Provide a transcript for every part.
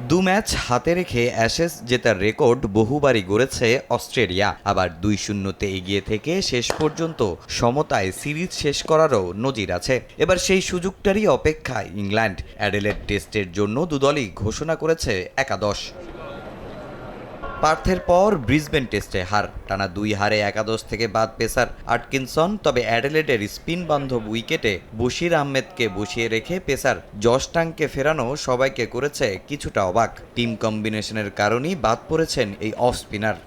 দু ম্যাচ হাতে রেখে অ্যাশেজ জেতার রেকর্ড বহুবারই গড়েছে অস্ট্রেলিয়া। আবার ২-০-তে এগিয়ে থেকে শেষ পর্যন্ত সমতায় সিরিজ শেষ করারও নজির আছে। এবার সেই সুযোগটারই অপেক্ষায় ইংল্যান্ড। অ্যাডিলেড টেস্টের জন্য দুদলই ঘোষণা করেছে একাদশ। পার্থের পর ব্রিসবেন টেস্টে হার, টানা ২ হারে একাদশ থেকে বাদ পেসার আটকিনসন। তবে অ্যাডিলেডের স্পিন বান্ধব উইকেটে বশির আহমেদকে বসিয়ে রেখে পেসার জশ টাংকে ফেরানো সবাইকে করেছে কিছুটা অবাক। টিম কম্বিনেশনের কারণেই বাদ পড়েছেন এই অফ স্পিনার।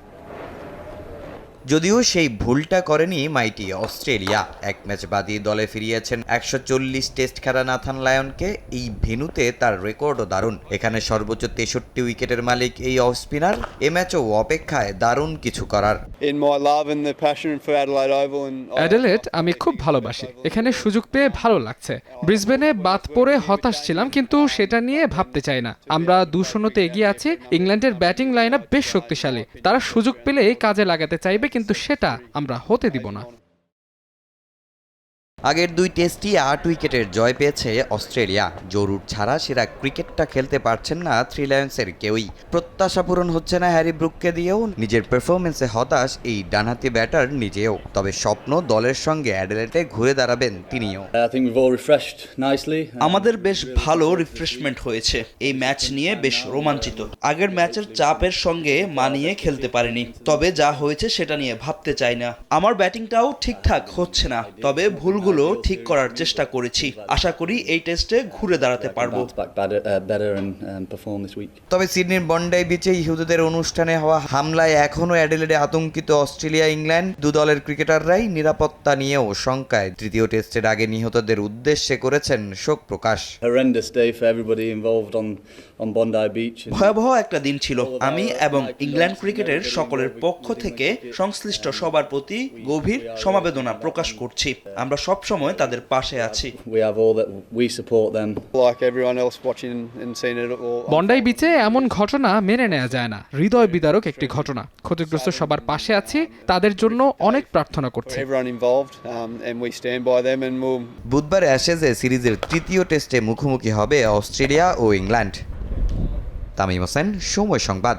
যদিও সেই ভুলটা করেনি মাইটি অস্ট্রেলিয়া। এক ম্যাচ বাদিয়ে দলে ফিরিয়েছেন ১৪০ টেস্ট খেলা নাথান লায়নকে। এই ভেন্যুতে তার রেকর্ডও দারুণ। এখানে সর্বোচ্চ ৬৩ উইকেটের মালিক এই অফ স্পিনার। এ ম্যাচও অপেক্ষায় দারুণ কিছু করার। অ্যাডিলেড আমি খুব ভালোবাসি, এখানে সুযোগ পেয়ে ভালো লাগছে। ব্রিসবেনে বাদ পড়ে হতাশ ছিলাম, কিন্তু সেটা নিয়ে ভাবতে চাই না। আমরা ২-০তে এগিয়ে আছি। ইংল্যান্ডের ব্যাটিং লাইন আপ বেশ শক্তিশালী, তারা সুযোগ পেলেই কাজে লাগাতে চাইবে, কিন্তু সেটা আমরা হতে দিব না। আগের ২ টেস্টই ৮ উইকেটের জয় পেয়েছে অস্ট্রেলিয়া। জরুর ছাড়া সেরা ক্রিকেটটা খেলতে পারছেন না থ্রি লায়ন্সের কেউই। প্রত্যাশা পূরণ হচ্ছে না হ্যারি ব্রুককে দিয়েও। নিজের পারফরমেন্সে হতাশ এই ডানহাতি ব্যাটার নিজেও। তবে স্বপ্ন দলের সঙ্গে অ্যাডিলেডে ঘুরে দাঁড়াবেন তিনিও। আমাদের বেশ ভালো রিফ্রেশমেন্ট হয়েছে। এই ম্যাচ নিয়ে বেশ রোমাঞ্চিত। আগের ম্যাচের চাপের সঙ্গে মানিয়ে খেলতে পারিনি, তবে যা হয়েছে সেটা নিয়ে ভাবতে চাই না। আমার ব্যাটিংটাও ঠিকঠাক হচ্ছে না, তবে ভুলগুলো ঠিক করার চেষ্টা করেছি। আশা করি এই টেস্টে ঘুরে দাঁড়াতে পারবো। তবে সিডনির বন্ডাই বিচে ইহুদিদের অনুষ্ঠানে হওয়া হামলায় এখনও অ্যাডিলেডে আতঙ্কিত অস্ট্রেলিয়া ইংল্যান্ড। দু দলের ক্রিকেটাররাই নিরাপত্তা নিয়েও শঙ্কায়। তৃতীয় টেস্টের আগে নিহতদের উদ্দেশ্যে করেছেন শোক প্রকাশ। ভয়াবহ একটা দিন ছিল। আমি এবং ইংল্যান্ড ক্রিকেটের সকলের পক্ষ থেকে সংশ্লিষ্ট সবার প্রতি গভীর সমবেদনা প্রকাশ করছি। আমরা সব সময় তাদের পাশে আছি। বন্ডাই বিচে এমন ঘটনা মেনে নেওয়া যায় না। হৃদয় বিদারক একটি ঘটনা। ক্ষতিগ্রস্ত সবার পাশে আছি, তাদের জন্য অনেক প্রার্থনা করছি। বুধবার অ্যাশেজে সিরিজের তৃতীয় টেস্টে মুখোমুখি হবে অস্ট্রেলিয়া ও ইংল্যান্ড। তামিম হোসেন, সময় সংবাদ।